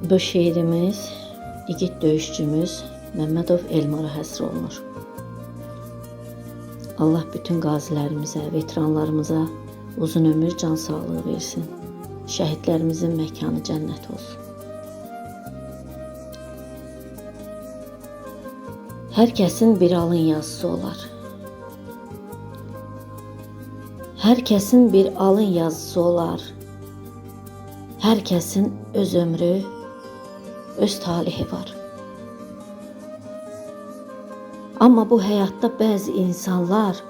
Bu şeirimiz igid döyüşçümüz Məmmədov Elmara həsr olunur. Allah bütün qazilərimizə, veteranlarımıza uzun ömür, can sağlığı versin. Şəhidlərimizin məkanı cənnət olsun. Hər kəsin bir alın yazısı olar. Hər kəsin bir alın yazısı olar. Hər kəsin öz ömrü, öz talihi var. Amma bu həyatda bəzi insanlar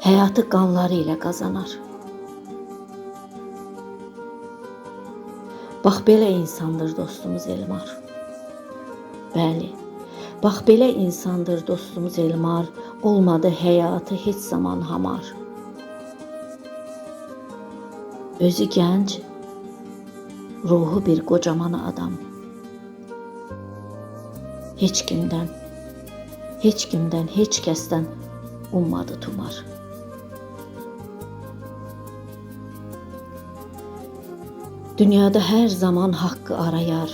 həyatı qanları ilə qazanar. Bax belə insandır dostumuz Elmar. Bəli, bax belə insandır dostumuz Elmar. Olmadı həyatı heç zaman hamar. Özü gənc, ruhu bir qocaman adam. Heç kimdən, heç kəsdən ummadı tumar. Dünyada hər zaman haqqı arayar.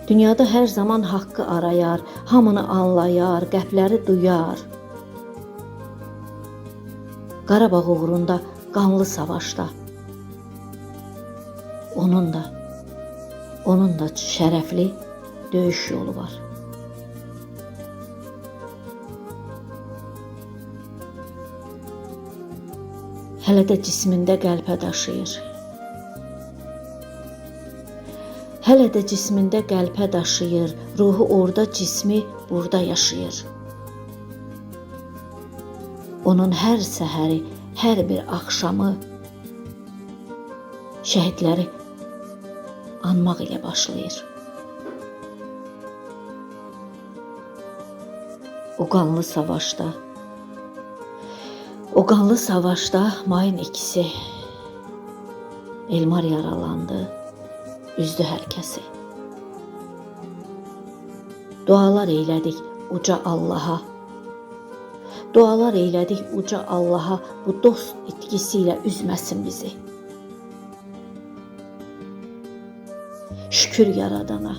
Dünyada hər zaman haqqı arayar, hamını anlayar, qəlbləri duyar. Qarabağ uğrunda qanlı savaşda onun da şərəfli döyüş yolu var. Hələ də cismində qəlpə daşıyır. Hələ də cismində qəlpə daşıyır. Ruhu orada, cismi burada yaşayır. Onun hər səhəri, hər bir axşamı şəhidləri anmaq ilə başlayır. O qanlı savaşda mayın 2-si Elmar yaralandı, üzdü hər kəsi. Dualar eylədik uca Allaha. Dualar eylədik uca Allaha, bu dost itkisiyle üzməsin bizi. Şükür Yaradana.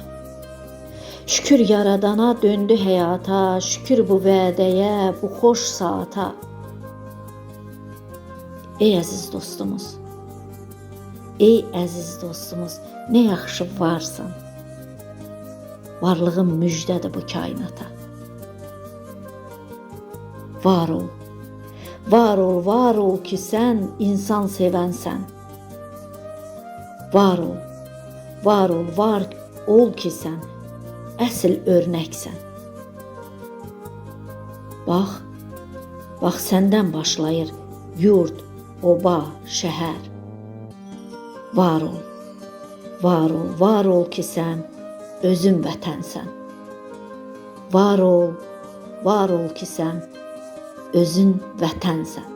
Şükür Yaradana döndü həyata, şükür bu vədəyə, bu xoş saata. Ey əziz dostumuz, ey əziz dostumuz, nə yaxşı varsan. Varlığın müjdədir bu kainata. Var ol, var ol, var ol ki sən insan sevənsən. Var ol, var ol, var ol ki sən əsl örnəksən. Bax səndən başlayır yurt, oba, şəhər. Var ol, var ol, var ol ki sən özün vətənsən. Var ol ki sən özün vətənsən.